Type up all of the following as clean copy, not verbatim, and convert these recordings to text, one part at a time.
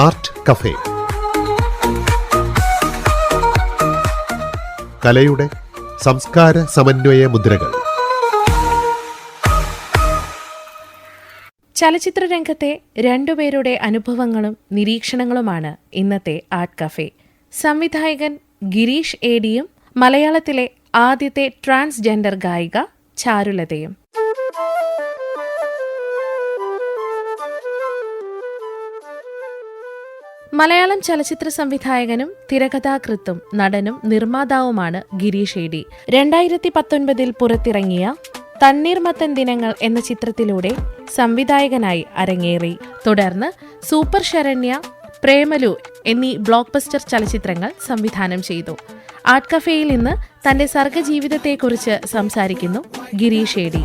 Art cafe. കലയുടെ സംസ്കാര സമന്വയ മുദ്രകൾ. ചലച്ചിത്രരംഗത്തെ രണ്ടുപേരുടെ അനുഭവങ്ങളും നിരീക്ഷണങ്ങളുമാണ് ഇന്നത്തെ ആർട്ട് കഫേ. സംവിധായകൻ ഗിരീഷ് ഏടിയും മലയാളത്തിലെ ആദ്യത്തെ ട്രാൻസ്ജെൻഡർ ഗായിക ചാരുലതയും. മലയാളം ചലച്ചിത്ര സംവിധായകനും തിരക്കഥാകൃത്തും നടനും നിർമ്മാതാവുമാണ് ഗിരീഷ് ഏടി. 2019 പുറത്തിറങ്ങിയ തണ്ണീർമത്തൻ ദിനങ്ങൾ എന്ന ചിത്രത്തിലൂടെ സംവിധായകനായി അരങ്ങേറി. തുടർന്ന് സൂപ്പർ ശരണ്യ, പ്രേമലു എന്നീ ബ്ലോക്ക് ബസ്റ്റർ ചലച്ചിത്രങ്ങൾ സംവിധാനം ചെയ്തു. ആർട്ട് കഫേയിൽ ഇന്ന് തന്റെ സർഗജീവിതത്തെക്കുറിച്ച് സംസാരിക്കുന്നു ഗിരീഷ് ഏടി.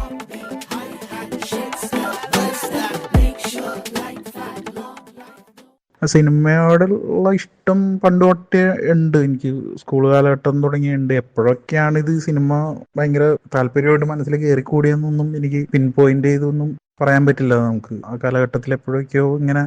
സിനിമയോടുള്ള ഇഷ്ടം പണ്ട് തൊട്ടേ ഉണ്ട്. എനിക്ക് സ്കൂൾ കാലഘട്ടം തുടങ്ങിയുണ്ട്. എപ്പോഴൊക്കെയാണ് ഇത് സിനിമ ഭയങ്കര താല്പര്യമായിട്ട് മനസ്സിൽ കയറിക്കൂടിയെന്നൊന്നും എനിക്ക് പിൻ പോയിന്റ് ചെയ്തൊന്നും പറയാൻ പറ്റില്ല. നമുക്ക് ആ കാലഘട്ടത്തിൽ എപ്പോഴൊക്കെയോ ഇങ്ങനെ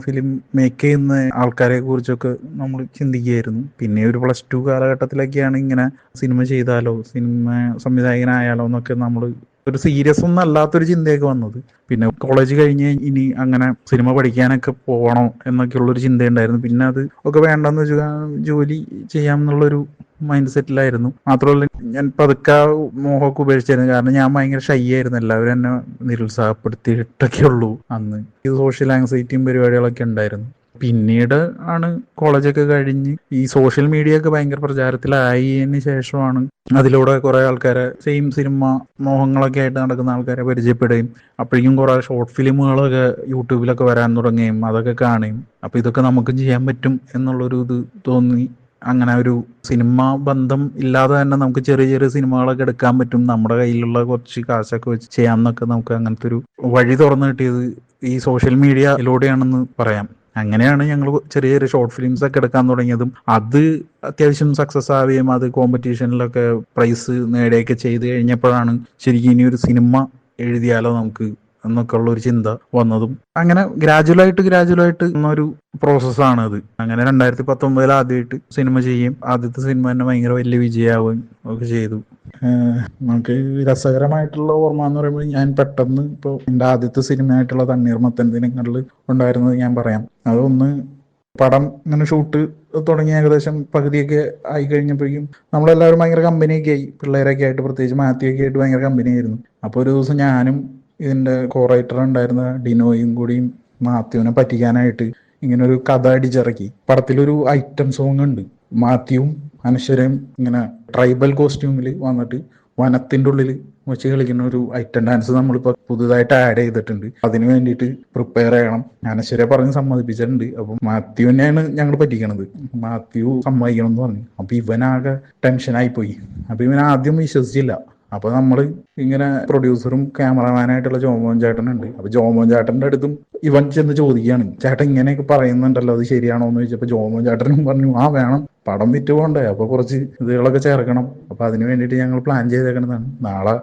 ഫിലിം മേക്ക് ചെയ്യുന്ന ആൾക്കാരെ കുറിച്ചൊക്കെ നമ്മൾ ചിന്തിക്കുകയായിരുന്നു. പിന്നെ ഒരു +2 കാലഘട്ടത്തിലൊക്കെയാണ് ഇങ്ങനെ സിനിമ ചെയ്താലോ, സിനിമ സംവിധായകനായാലോ എന്നൊക്കെ നമ്മൾ ഒരു സീരിയസ് ഒന്നും അല്ലാത്തൊരു ചിന്തയൊക്കെ വന്നത്. പിന്നെ കോളേജ് കഴിഞ്ഞ് ഇനി അങ്ങനെ സിനിമ പഠിക്കാനൊക്കെ പോകണോ എന്നൊക്കെ ഉള്ളൊരു ചിന്തയുണ്ടായിരുന്നു. പിന്നെ അത് ഒക്കെ വേണ്ടെന്ന് വെച്ചാൽ ജോലി ചെയ്യാം എന്നുള്ളൊരു മൈൻഡ് സെറ്റിലായിരുന്നു. മാത്രമല്ല ഞാൻ പതുക്കെ മോഹമൊക്കെ ഉപേക്ഷിച്ചായിരുന്നു. കാരണം ഞാൻ ഭയങ്കര ഷൈ ആയിരുന്നു. എല്ലാവരും എന്നെ നിരുത്സാഹപ്പെടുത്തിയിട്ടൊക്കെ ഉള്ളൂ. അന്ന് ഈ സോഷ്യൽ ആങ്സൈറ്റിയും പരിപാടികളൊക്കെ ഉണ്ടായിരുന്നു. പിന്നീട് ആണ് കോളേജൊക്കെ കഴിഞ്ഞ് ഈ സോഷ്യൽ മീഡിയ ഒക്കെ ഭയങ്കര പ്രചാരത്തിലായതിന് ശേഷമാണ് അതിലൂടെ കുറെ ആൾക്കാരെ സെയിം സിനിമ മോഹങ്ങളൊക്കെ ആയിട്ട് നടക്കുന്ന ആൾക്കാരെ പരിചയപ്പെടുകയും അപ്പോഴേക്കും കുറെ ഷോർട്ട് ഫിലിമുകളൊക്കെ യൂട്യൂബിലൊക്കെ വരാൻ തുടങ്ങുകയും അതൊക്കെ കാണുകയും അപ്പോൾ ഇതൊക്കെ നമുക്കും ചെയ്യാൻ പറ്റും എന്നുള്ളൊരു ഇത് തോന്നി. അങ്ങനെ ഒരു സിനിമ ബന്ധം ഇല്ലാതെ തന്നെ നമുക്ക് ചെറിയ ചെറിയ സിനിമകളൊക്കെ എടുക്കാൻ പറ്റും, നമ്മുടെ കയ്യിലുള്ള കുറച്ച് കാശൊക്കെ വെച്ച് ചെയ്യാമെന്നൊക്കെ നമുക്ക് അങ്ങനത്തെ ഒരു വഴി തുറന്നു കിട്ടിയത് ഈ സോഷ്യൽ മീഡിയയിലൂടെയാണെന്ന് പറയാം. അങ്ങനെയാണ് ഞങ്ങൾ ചെറിയ ചെറിയ ഷോർട്ട് ഫിലിംസ് ഒക്കെ എടുക്കാൻ തുടങ്ങിയതും അത് അത്യാവശ്യം സക്സസ് ആവുകയും അത് കോമ്പറ്റീഷനിലൊക്കെ പ്രൈസ് നേടുകയൊക്കെ ചെയ്ത് കഴിഞ്ഞപ്പോഴാണ് ശരിക്കും ഇനി ഒരു സിനിമ എഴുതിയാലോ നമുക്ക് എന്നൊക്കെ ഉള്ള ഒരു ചിന്ത വന്നതും. അങ്ങനെ ഗ്രാജുവലായിട്ട് ഒരു പ്രോസസ്സാണ് അത്. അങ്ങനെ 2019 ആദ്യമായിട്ട് സിനിമ ചെയ്യും. ആദ്യത്തെ സിനിമ തന്നെ ഭയങ്കര വലിയ വിജയമാവുകയും ഒക്കെ ചെയ്തു. നമുക്ക് രസകരമായിട്ടുള്ള ഓർമ്മ എന്ന് പറയുമ്പോൾ ഞാൻ പെട്ടെന്ന് ഇപ്പോൾ എൻ്റെ ആദ്യത്തെ സിനിമയായിട്ടുള്ള തണ്ണീർമത്തൻ ദിനങ്ങളിൽ ഉണ്ടായിരുന്നത് ഞാൻ പറയാം. അതൊന്ന് പടം ഇങ്ങനെ ഷൂട്ട് തുടങ്ങി ഏകദേശം പകുതിയൊക്കെ ആയി കഴിഞ്ഞപ്പോഴേക്കും നമ്മളെല്ലാവരും ഭയങ്കര കമ്പനിയൊക്കെ ആയി. പിള്ളേരൊക്കെ ആയിട്ട്, പ്രത്യേകിച്ച് മാത്യുവൊക്കെ ആയിട്ട് ഭയങ്കര കമ്പനിയായിരുന്നു. അപ്പോൾ ഒരു ദിവസം ഞാനും ഇതിൻ്റെ കോ-റൈറ്റർ ഉണ്ടായിരുന്ന ഡിനോയും കൂടിയും മാത്യുവിനെ പറ്റിക്കാനായിട്ട് ഇങ്ങനെ ഒരു കഥ അടിച്ചിറക്കി. പടത്തിലൊരു ഐറ്റം സോങ് ഉണ്ട്. മാത്യുവും അനശ്വരയും ഇങ്ങനെ ട്രൈബൽ കോസ്റ്റ്യൂമിൽ വന്നിട്ട് വനത്തിൻ്റെ ഉള്ളിൽ വെച്ച് കളിക്കുന്ന ഒരു ഐറ്റം ഡാൻസ് നമ്മളിപ്പോൾ പുതുതായിട്ട് ആഡ് ചെയ്തിട്ടുണ്ട്. അതിന് വേണ്ടിയിട്ട് പ്രിപ്പയർ ചെയ്യണം. അനശ്വരെ പറഞ്ഞ് സമ്മതിപ്പിച്ചിട്ടുണ്ട്. അപ്പം മാത്യുവിനെയാണ് ഞങ്ങൾ പറ്റിക്കണത്. മാത്യു സമ്മതിക്കണം എന്ന് പറഞ്ഞു. അപ്പം ഇവനാകെ ടെൻഷനായി പോയി. അപ്പം ഇവൻ ആദ്യം വിശ്വസിച്ചില്ല. അപ്പോൾ നമ്മൾ ഇങ്ങനെ പ്രൊഡ്യൂസറും ക്യാമറമാനായിട്ടുള്ള ജോമോൻ ചേട്ടനുണ്ട്. അപ്പോൾ ജോമോൻ ചേട്ടൻ്റെ അടുത്തും ഇവൻ ചെന്ന് ചോദിക്കുകയാണ്, ചേട്ടൻ ഇങ്ങനെയൊക്കെ പറയുന്നുണ്ടല്ലോ, അത് ശരിയാണോ എന്ന് ചോദിച്ചപ്പോൾ ജോമോൻ ചേട്ടനും പറഞ്ഞു, വേണം, പടം വിറ്റ് പോകണ്ടേ, അപ്പോൾ കുറച്ച് ഇതുകളൊക്കെ ചേർക്കണം. അപ്പോൾ അതിന് വേണ്ടിയിട്ട് ഞങ്ങൾ പ്ലാൻ ചെയ്തേക്കണതാണ്. നാളെ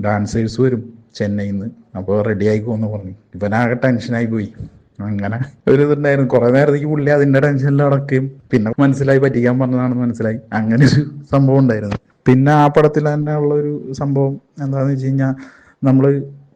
ഡാൻസേഴ്സ് വരും ചെന്നൈയിൽ നിന്ന്, അപ്പോൾ റെഡി ആയിക്കോന്ന് പറഞ്ഞു. ഇവനാകെ ടെൻഷനായി പോയി. അങ്ങനെ ഒരു ഇതുണ്ടായിരുന്നു. കുറെ നേരത്തേക്ക് പുള്ളി അതിന്റെ ടെൻഷനിൽ അടക്കുകയും പിന്നെ മനസ്സിലായി പറ്റിക്കാൻ പറഞ്ഞതാണെന്ന് മനസ്സിലായി. അങ്ങനെ ഒരു സംഭവം ഉണ്ടായിരുന്നു. പിന്നെ ആ പടത്തിൽ തന്നെ ഉള്ള ഒരു സംഭവം എന്താണെന്ന് വെച്ച് കഴിഞ്ഞാൽ, നമ്മൾ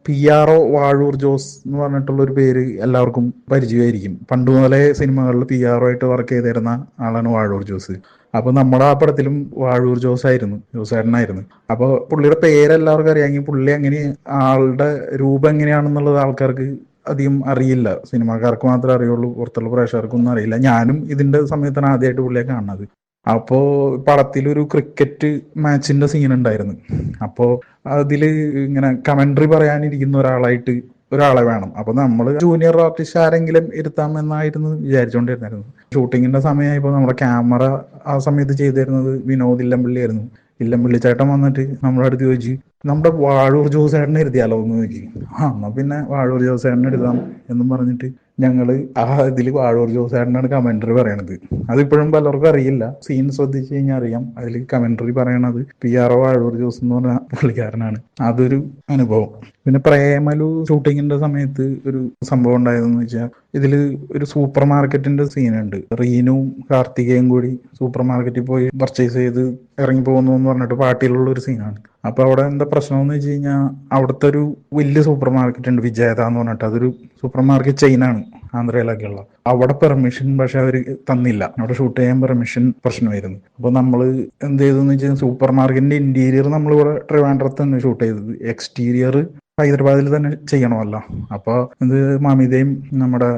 PRO വാഴൂർ ജോസ് എന്ന് പറഞ്ഞിട്ടുള്ള ഒരു പേര് എല്ലാവർക്കും പരിചയമായിരിക്കും. പണ്ട് മുതലേ സിനിമകളിൽ PRO ആയിട്ട് വർക്ക് ചെയ്തിരുന്ന ആളാണ് വാഴൂർ ജോസ്. അപ്പോൾ നമ്മുടെ ആ പടത്തിലും വാഴൂർ ജോസേട്ടനായിരുന്നു. അപ്പോൾ പുള്ളിയുടെ പേര് എല്ലാവർക്കും അറിയാമെങ്കിൽ പുള്ളി അങ്ങനെ ആളുടെ രൂപം എങ്ങനെയാണെന്നുള്ളത് ആൾക്കാർക്ക് അധികം അറിയില്ല. സിനിമാക്കാർക്ക് മാത്രമേ അറിയുള്ളൂ, പുറത്തുള്ള പ്രേക്ഷകർക്കൊന്നും അറിയില്ല. ഞാനും ഇതിന്റെ സമയത്താണ് ആദ്യമായിട്ട് പുള്ളിയെ കാണുന്നത്. അപ്പോൾ പടത്തിലൊരു ക്രിക്കറ്റ് മാച്ചിന്റെ സീൻ ഉണ്ടായിരുന്നു. അപ്പോൾ അതിൽ ഇങ്ങനെ കമന്ററി പറയാനിരിക്കുന്ന ഒരാളെ വേണം. അപ്പൊ നമ്മൾ ജൂനിയർ ആർട്ടിസ്റ്റ് ആരെങ്കിലും ഇരുത്താമെന്നായിരുന്നു വിചാരിച്ചുകൊണ്ടിരുന്നായിരുന്നു. ഷൂട്ടിങ്ങിന്റെ സമയമായപ്പോൾ നമ്മുടെ ക്യാമറ ആ സമയത്ത് ചെയ്തിരുന്നത് വിനോദ് ഇല്ലംപള്ളി ആയിരുന്നു. ഇല്ലംപള്ളി ചേട്ടൻ വന്നിട്ട് നമ്മുടെ അടുത്ത് ചോദിച്ചു, നമ്മുടെ വാഴൂർ ജോസേട്ടനെ എഴുതിയാലോ എന്ന് ചോദിച്ചു. എന്നാ പിന്നെ വാഴൂർ ജോസേട്ടനെ എഴുതാം എന്നും പറഞ്ഞിട്ട് ഞങ്ങള് ആ ഇതിൽ വാഴൂർ ജോസേട്ടനാണ് കമന്ററി പറയണത്. അതിപ്പോഴും പലർക്കും അറിയില്ല. സീൻ ശ്രദ്ധിച്ചു കഴിഞ്ഞാൽ അറിയാം. അതിൽ കമന്ററി പറയണത് PRO വാഴൂർ ജോസ് എന്ന് പറഞ്ഞ പുള്ളിക്കാരനാണ്. അതൊരു അനുഭവം. പിന്നെ പ്രേമലു ഷൂട്ടിങ്ങിന്റെ സമയത്ത് ഒരു സംഭവം ഉണ്ടായതെന്ന് വെച്ചാൽ ഇതില് ഒരു സൂപ്പർ മാർക്കറ്റിന്റെ സീനുണ്ട്. റീനുവും കാർത്തികയും കൂടി സൂപ്പർ മാർക്കറ്റിൽ പോയി പർച്ചേസ് ചെയ്ത് ഇറങ്ങി പോകുന്നു എന്ന് പറഞ്ഞിട്ട് പാട്ടിയിലുള്ള ഒരു സീനാണ്. അപ്പൊ അവിടെ എന്താ പ്രശ്നം എന്ന് വെച്ച് കഴിഞ്ഞാൽ അവിടുത്തെ ഒരു വലിയ സൂപ്പർ മാർക്കറ്റ് ഉണ്ട്, വിജേത എന്ന് പറഞ്ഞിട്ട്. അതൊരു സൂപ്പർ മാർക്കറ്റ് ചെയിനാണ് ആന്ധ്രയിലൊക്കെ ഉള്ള. അവിടെ പെർമിഷൻ പക്ഷെ അവർ തന്നില്ല, അവിടെ ഷൂട്ട് ചെയ്യാൻ പെർമിഷൻ പ്രശ്നമായിരുന്നു. അപ്പൊ നമ്മള് എന്ത് ചെയ്തെന്ന് വെച്ചാൽ സൂപ്പർ മാർക്കറ്റിന്റെ ഇന്റീരിയർ നമ്മളിവിടെ ട്രിവാൻഡ്രത്ത് തന്നെ ഷൂട്ട് ചെയ്തത്, എക്സ്റ്റീരിയർ ഹൈദരാബാദിൽ തന്നെ ചെയ്യണമല്ലോ. അപ്പൊ ഇത് മമിതയും നമ്മുടെ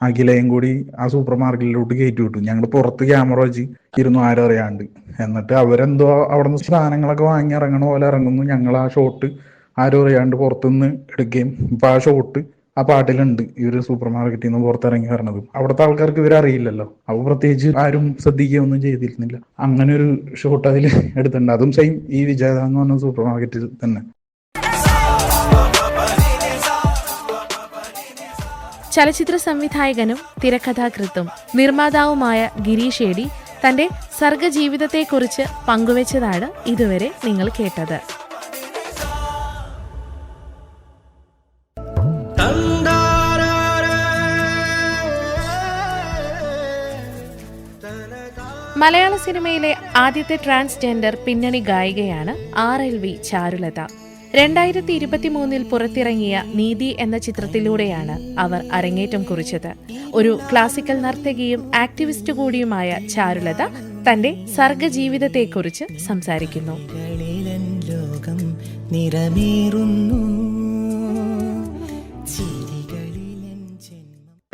അഖിലയും കൂടി ആ സൂപ്പർ മാർക്കറ്റിലോട്ട് കയറ്റി വിട്ടു. ഞങ്ങൾ പുറത്ത് ക്യാമറ വെച്ച് ഇരുന്നു, ആരും അറിയാണ്ട്. എന്നിട്ട് അവരെന്തോ അവിടെ നിന്ന് സാധനങ്ങളൊക്കെ വാങ്ങി ഇറങ്ങണ പോലെ ഇറങ്ങുന്നു. ഞങ്ങൾ ആ ഷോട്ട് ആരും അറിയാണ്ട് പുറത്തുനിന്ന് എടുക്കുകയും ഇപ്പൊ ആ ഷോട്ട് ആ പാട്ടിലുണ്ട്, ഇവര് സൂപ്പർ മാർക്കറ്റിൽ നിന്ന് പുറത്തിറങ്ങി വരണതും. അവിടുത്തെ ആൾക്കാർക്ക് ഇവരറിയില്ലല്ലോ, അപ്പൊ പ്രത്യേകിച്ച് ആരും ശ്രദ്ധിക്കുകയൊന്നും ചെയ്തിരുന്നില്ല. അങ്ങനെ ഒരു ഷോട്ട് അതിൽ എടുത്തിട്ടുണ്ട്. അതും സെയിം ഈ വിജേത എന്ന് പറഞ്ഞ സൂപ്പർ മാർക്കറ്റിൽ തന്നെ. ചലച്ചിത്ര സംവിധായകനും തിരക്കഥാകൃത്തും നിർമ്മാതാവുമായ ഗിരീഷ് ഏടി തന്റെ സർഗജീവിതത്തെക്കുറിച്ച് പങ്കുവച്ചതാണ് ഇതുവരെ നിങ്ങൾ കേട്ടത്. മലയാള സിനിമയിലെ ആദ്യത്തെ ട്രാൻസ്ജെൻഡർ പിന്നണി ഗായികയാണ് RLV ചാരുലത. 2023 പുറത്തിറങ്ങിയ നീതി എന്ന ചിത്രത്തിലൂടെയാണ് അവർ അരങ്ങേറ്റം കുറിച്ചത്. ഒരു ക്ലാസിക്കൽ നർത്തകിയും ആക്ടിവിസ്റ്റ് കൂടിയുമായ ചാരുലത തന്റെ സർഗജീവിതത്തെക്കുറിച്ച് സംസാരിക്കുന്നു.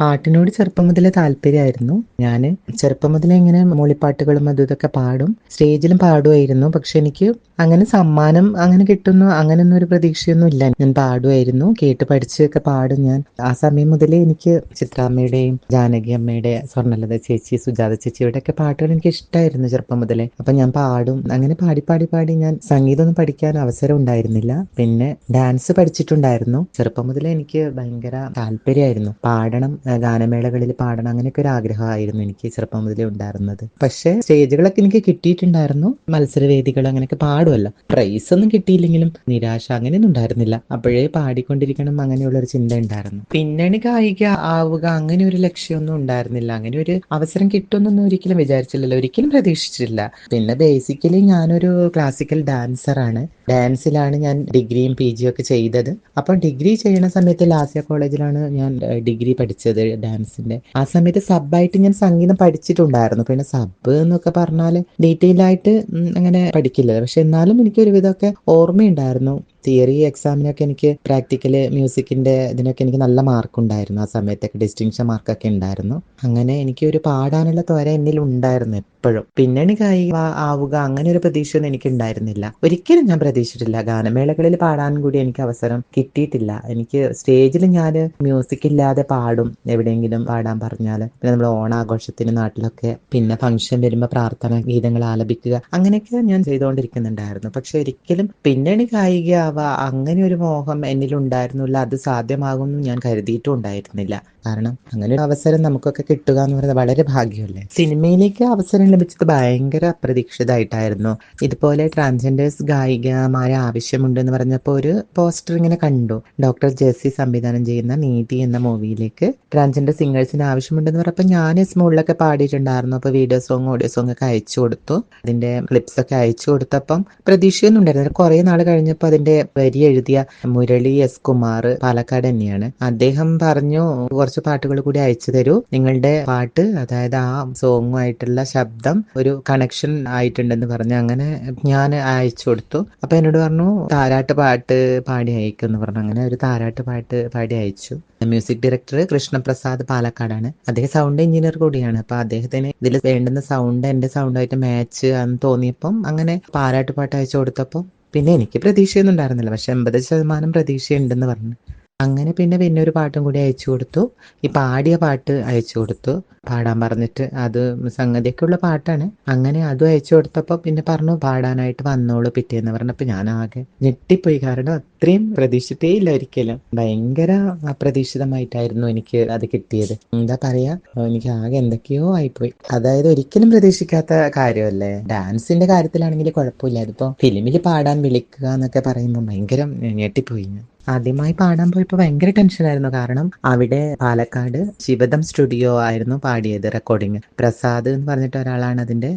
പാട്ടിനോട് ചെറുപ്പം മുതലേ താല്പര്യമായിരുന്നു. ഞാൻ ചെറുപ്പം മുതലേ ഇങ്ങനെ മൂളിപ്പാട്ടുകളും അതും ഇതൊക്കെ പാടും, സ്റ്റേജിലും പാടുമായിരുന്നു. പക്ഷെ എനിക്ക് അങ്ങനെ സമ്മാനം അങ്ങനെ കിട്ടുന്നു അങ്ങനെയൊന്നും ഒരു പ്രതീക്ഷയൊന്നും ഇല്ല. ഞാൻ പാടുമായിരുന്നു, കേട്ട് പഠിച്ചൊക്കെ പാടും. ഞാൻ ആ സമയം മുതലേ എനിക്ക് ചിത്രാമ്മയുടെയും ജാനകി അമ്മയുടെ, സ്വർണ്ണലത ചേച്ചി, സുജാത ചേച്ചിയുടെ ഒക്കെ പാട്ടുകൾ എനിക്ക് ഇഷ്ടമായിരുന്നു ചെറുപ്പം മുതലേ. അപ്പൊ ഞാൻ പാടും. അങ്ങനെ പാടി പാടി പാടി ഞാൻ സംഗീതമൊന്നും പഠിക്കാൻ അവസരം ഉണ്ടായിരുന്നില്ല. പിന്നെ ഡാൻസ് പഠിച്ചിട്ടുണ്ടായിരുന്നു. ചെറുപ്പം മുതലേ എനിക്ക് ഭയങ്കര താല്പര്യമായിരുന്നു, പാടണം, ഗാനമേളകളിൽ പാടണം, അങ്ങനെയൊക്കെ ഒരു ആഗ്രഹമായിരുന്നു എനിക്ക് ചെറുപ്പം മുതലേ ഉണ്ടായിരുന്നത്. പക്ഷെ സ്റ്റേജുകളൊക്കെ എനിക്ക് കിട്ടിയിട്ടുണ്ടായിരുന്നു, മത്സരവേദികൾ അങ്ങനെയൊക്കെ പാടുമല്ലോ. പ്രൈസ് ഒന്നും കിട്ടിയില്ലെങ്കിലും നിരാശ അങ്ങനെയൊന്നും ഉണ്ടായിരുന്നില്ല. അപ്പോഴേ പാടിക്കൊണ്ടിരിക്കണം അങ്ങനെയുള്ള ഒരു ചിന്ത ഉണ്ടായിരുന്നു. പിന്നണി ഗായിക ആവുക അങ്ങനെ ഒരു ലക്ഷ്യമൊന്നും ഉണ്ടായിരുന്നില്ല. അങ്ങനെ ഒരു അവസരം കിട്ടുമെന്നൊന്നും ഒരിക്കലും വിചാരിച്ചില്ലല്ലോ, ഒരിക്കലും പ്രതീക്ഷിച്ചിട്ടില്ല. പിന്നെ ബേസിക്കലി ഞാനൊരു ക്ലാസിക്കൽ ഡാൻസറാണ്. ഡാൻസിലാണ് ഞാൻ ഡിഗ്രിയും PG ഒക്കെ ചെയ്തത്. അപ്പൊ ഡിഗ്രി ചെയ്യുന്ന സമയത്ത് ലാസ്യ കോളേജിലാണ് ഞാൻ ഡിഗ്രി പഠിച്ചത് ഡാൻസിന്റെ. ആ സമയത്ത് സബായിട്ട് ഞാൻ സംഗീതം പഠിച്ചിട്ടുണ്ടായിരുന്നു. പിന്നെ സബ് എന്നൊക്കെ പറഞ്ഞാല് ഡീറ്റെയിൽ ആയിട്ട് അങ്ങനെ പഠിക്കില്ല. പക്ഷെ എന്നാലും എനിക്ക് ഒരുവിധമൊക്കെ ഓർമ്മയുണ്ടായിരുന്നു. തിയറി എക്സാമിനൊക്കെ എനിക്ക് പ്രാക്ടിക്കല് മ്യൂസിക്കിന്റെ ഇതിനൊക്കെ എനിക്ക് നല്ല മാർക്ക് ഉണ്ടായിരുന്നു. ആ സമയത്തൊക്കെ ഡിസ്റ്റിങ്ഷൻ മാർക്കൊക്കെ ഉണ്ടായിരുന്നു. അങ്ങനെ എനിക്ക് ഒരു പാടാനുള്ള ത്വര എന്നിൽ ഉണ്ടായിരുന്നു എപ്പോഴും. പിന്നണി ഗായിക ആവുക അങ്ങനെ ഒരു പ്രതീക്ഷയൊന്നും എനിക്ക് ഉണ്ടായിരുന്നില്ല, ഒരിക്കലും ഞാൻ പ്രതീക്ഷിച്ചിട്ടില്ല. ഗാനമേളകളിൽ പാടാൻ കൂടി എനിക്ക് അവസരം കിട്ടിയിട്ടില്ല. എനിക്ക് സ്റ്റേജിൽ ഞാൻ മ്യൂസിക് ഇല്ലാതെ പാടും, എവിടെയെങ്കിലും പാടാൻ പറഞ്ഞാൽ. പിന്നെ നമ്മൾ ഓണാഘോഷത്തിന് നാട്ടിലൊക്കെ, പിന്നെ ഫംഗ്ഷൻ വരുമ്പോൾ പ്രാർത്ഥന ഗീതങ്ങൾ ആലപിക്കുക, അങ്ങനെയൊക്കെ ഞാൻ ചെയ്തുകൊണ്ടിരിക്കുന്നുണ്ടായിരുന്നു. പക്ഷെ ഒരിക്കലും പിന്നണി ഗായിക അങ്ങനെ ഒരു മോഹം എന്നിലുണ്ടായിരുന്നില്ല. അത് സാധ്യമാകുമെന്ന് ഞാൻ കരുതിയിട്ടും ഉണ്ടായിരുന്നില്ല. കാരണം അങ്ങനെ ഒരു അവസരം നമുക്കൊക്കെ കിട്ടുക എന്ന് പറയുന്നത് വളരെ ഭാഗ്യമല്ലേ. സിനിമയിലേക്ക് അവസരം ലഭിച്ചത് ഭയങ്കര അപ്രതീക്ഷിതമായിട്ടായിരുന്നു. ഇതുപോലെ ട്രാൻസ്ജെൻഡേഴ്സ് ഗായികമാരെ ആവശ്യമുണ്ട് എന്ന് പറഞ്ഞപ്പോൾ ഒരു പോസ്റ്റർ ഇങ്ങനെ കണ്ടു. ഡോക്ടർ ജെസ്സി സംവിധാനം ചെയ്യുന്ന നീതി എന്ന മൂവിയിലേക്ക് ട്രാൻസ്ജെൻഡർ സിംഗേഴ്സിന് ആവശ്യമുണ്ടെന്ന് പറഞ്ഞപ്പോൾ ഞാൻ സ്കൂളിലൊക്കെ പാടിയിട്ടുണ്ടായിരുന്നു. അപ്പോൾ വീഡിയോ സോങ് ഓഡിയോ സോങ് ഒക്കെ അയച്ചു കൊടുത്തു. അതിന്റെ ക്ലിപ്സ് ഒക്കെ അയച്ചു കൊടുത്തപ്പം പ്രതീക്ഷയൊന്നും ഉണ്ടായിരുന്നില്ല. കുറെ നാൾ കഴിഞ്ഞപ്പോൾ അതിന്റെ വരി എഴുതിയ മുരളി S. കുമാർ, പാലക്കാട് തന്നെയാണ്. അദ്ദേഹം പറഞ്ഞു, കുറച്ച് പാട്ടുകൾ കൂടി അയച്ചു തരൂ, നിങ്ങളുടെ പാട്ട് അതായത് ആ സോങ്ങുമായിട്ടുള്ള ശബ്ദം ഒരു കണക്ഷൻ ആയിട്ടുണ്ടെന്ന് പറഞ്ഞു. അങ്ങനെ ഞാൻ അയച്ചു കൊടുത്തു. അപ്പൊ എന്നോട് പറഞ്ഞു താരാട്ട് പാട്ട് പാടി അയക്കുമെന്ന് പറഞ്ഞു. അങ്ങനെ ഒരു താരാട്ട് പാട്ട് പാടി അയച്ചു. മ്യൂസിക് ഡയറക്ടർ കൃഷ്ണപ്രസാദ് പാലക്കാടാണ്. അദ്ദേഹം സൗണ്ട് എഞ്ചിനീയർ കൂടിയാണ്. അപ്പൊ അദ്ദേഹത്തിന് ഇതിൽ വേണ്ടുന്ന സൗണ്ട് എന്റെ സൗണ്ടായിട്ട് മാച്ച് ആണെന്ന് തോന്നിയപ്പം അങ്ങനെ താരാട്ട് പാട്ട് അയച്ചു കൊടുത്തപ്പം പിന്നെ എനിക്ക് പ്രതീക്ഷയൊന്നും ഉണ്ടായിരുന്നില്ല. പക്ഷെ 80% പ്രതീക്ഷയുണ്ടെന്ന് പറഞ്ഞു. അങ്ങനെ പിന്നെ ഒരു പാട്ടും കൂടി അയച്ചു കൊടുത്തു. ഈ പാടിയ പാട്ട് അയച്ചു കൊടുത്തു, പാടാൻ പറഞ്ഞിട്ട്. അത് സംഗതിയൊക്കെ ഉള്ള പാട്ടാണ്. അങ്ങനെ അതും അയച്ചു കൊടുത്തപ്പോൾ പിന്നെ പറഞ്ഞു പാടാനായിട്ട് വന്നോളൂ പിറ്റേന്ന് പറഞ്ഞപ്പോൾ ഞാൻ ആകെ ഞെട്ടിപ്പോയി. കാരണം അത്രയും പ്രതീക്ഷിച്ചിട്ടേ ഇല്ല ഒരിക്കലും. ഭയങ്കര അപ്രതീക്ഷിതമായിട്ടായിരുന്നു എനിക്ക് അത് കിട്ടിയത്. എന്താ പറയാ, എനിക്ക് ആകെ എന്തൊക്കെയോ ആയിപ്പോയി. അതായത് ഒരിക്കലും പ്രതീക്ഷിക്കാത്ത കാര്യമല്ലേ. ഡാൻസിന്റെ കാര്യത്തിലാണെങ്കിൽ കുഴപ്പമില്ല. അതിപ്പോ ഫിലിമിൽ പാടാൻ വിളിക്കുക എന്നൊക്കെ പറയുമ്പോൾ ഭയങ്കര ഞെട്ടിപ്പോയി ഞാൻ. ആദ്യമായി പാടാൻ പോയപ്പോൾ ഭയങ്കര ടെൻഷനായിരുന്നു. കാരണം അവിടെ പാലക്കാട് ശിവദം സ്റ്റുഡിയോ ആയിരുന്നു പാടിയത് റെക്കോർഡിങ്. പ്രസാദ് എന്ന് പറഞ്ഞിട്ട് ഒരാളാണ് അതിന്റെ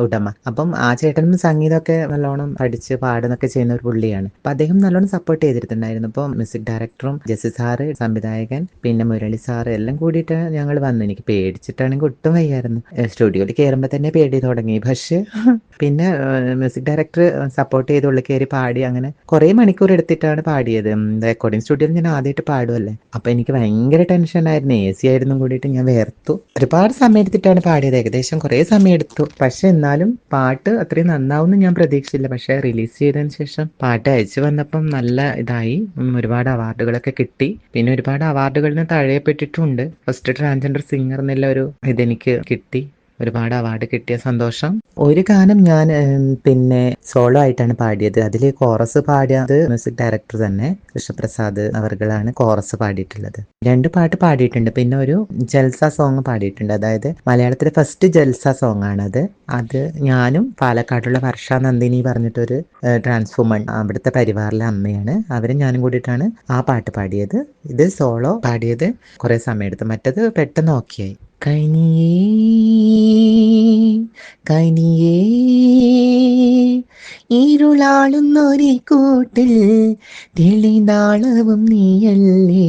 ഉടമ. അപ്പം ആ ചേട്ടനും സംഗീതമൊക്കെ നല്ലോണം പഠിച്ച് പാടുന്നൊക്കെ ചെയ്യുന്ന ഒരു പുള്ളിയാണ്. അപ്പൊ അദ്ദേഹം നല്ലോണം സപ്പോർട്ട് ചെയ്തിട്ടുണ്ടായിരുന്നു. ഇപ്പൊ മ്യൂസിക് ഡയറക്ടറും ജെസ്സി സാറ്, സംവിധായകൻ, പിന്നെ മുരളി സാറ് എല്ലാം കൂടിയിട്ട് ഞങ്ങൾ വന്നു. എനിക്ക് പേടിച്ചിട്ടാണെങ്കിൽ ഒട്ടും വയ്യായിരുന്നു. സ്റ്റുഡിയോയിൽ കയറുമ്പോൾ തന്നെ പേടി തുടങ്ങി. പക്ഷെ പിന്നെ മ്യൂസിക് ഡയറക്ടർ സപ്പോർട്ട് ചെയ്ത് ഉള്ളിൽ കയറി പാടി. അങ്ങനെ കുറെ മണിക്കൂർ എടുത്തിട്ടാണ് പാടിയത്. റെക്കോർഡിംഗ് സ്റ്റുഡിയോയിൽ ഞാൻ ആദ്യമായിട്ട് പാടുമല്ലേ, അപ്പൊ എനിക്ക് ഭയങ്കര ടെൻഷനായിരുന്നു. AC ആയിരുന്നു കൂടിയിട്ട് ഞാൻ വേർത്തു. ഒരുപാട് സമയം എടുത്തിട്ടാണ് പാടിയത്, ഏകദേശം കുറെ സമയം എടുത്തു. പക്ഷെ എന്നാലും പാട്ട് അത്രയും നന്നാവുമെന്ന് ഞാൻ പ്രതീക്ഷിച്ചില്ല. പക്ഷെ റിലീസ് ചെയ്തതിന് ശേഷം പാട്ട് അയച്ചു വന്നപ്പം നല്ല ഇതായി. ഒരുപാട് അവാർഡുകളൊക്കെ കിട്ടി. പിന്നെ ഒരുപാട് അവാർഡുകളിന് തഴയപ്പെട്ടിട്ടുണ്ട്. ഫസ്റ്റ് ട്രാൻസ്ജെൻഡർ സിംഗർ എന്നുള്ള ഒരു ഇതെനിക്ക് കിട്ടി. ഒരുപാട് അവാർഡ് കിട്ടിയ സന്തോഷം. ഒരു ഗാനം ഞാൻ പിന്നെ സോളോ ആയിട്ടാണ് പാടിയത്. അതിൽ കോറസ് പാടിയത് മ്യൂസിക് ഡയറക്ടർ തന്നെ കൃഷ്ണപ്രസാദ് അവർകളാണ് കോറസ് പാടിയിട്ടുള്ളത്. 2 പാട്ട് പാടിയിട്ടുണ്ട്. പിന്നെ ഒരു ജൽസ സോങ് പാടിയിട്ടുണ്ട്. അതായത് മലയാളത്തിലെ ഫസ്റ്റ് ജൽസ സോങ് ആണത്. അത് ഞാനും പാലക്കാടുള്ള വർഷ നന്ദിനി പറഞ്ഞിട്ടൊരു ട്രാൻസ്വുമൺ, അവിടുത്തെ പരിവാറിലെ അമ്മയാണ്, അവരും ഞാനും കൂടിയിട്ടാണ് ആ പാട്ട് പാടിയത്. ഇത് സോളോ പാടിയത് കുറെ സമയം എടുത്തു. മറ്റത് പെട്ടെന്ന് ഓക്കെയായി. കനിയേ കനിയേ ഇരുളാളുന്നൊരു കൂട്ടിൽ തെളിനാളവും നീയല്ലേ,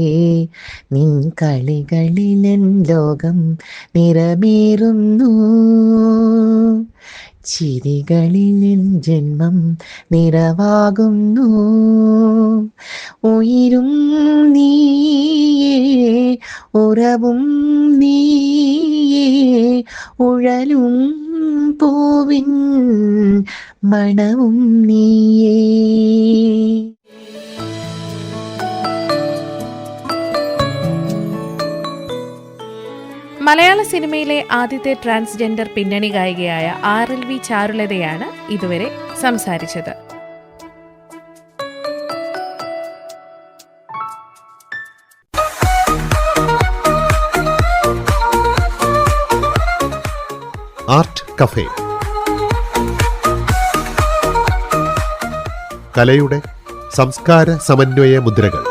നിൻ കളികളിലെൻ ലോകം നിറമേറുന്നു, ചിരികളിലെൻ ജന്മം നിറവാകുന്നു, ഉയിരും നീയേ ഉറവും നീയേ ഉഴലും പൂവിൻ മണവും നീയേ. മലയാള സിനിമയിലെ ആദ്യത്തെ ട്രാൻസ്ജെൻഡർ പിന്നണി ഗായികയായ RLV ചാരുലതയാണ് ഇതുവരെ സംസാരിച്ചത്. ആർട്ട് കഫേ, കലയുടെ സംസ്കാര സമന്വയ മുദ്രകൾ.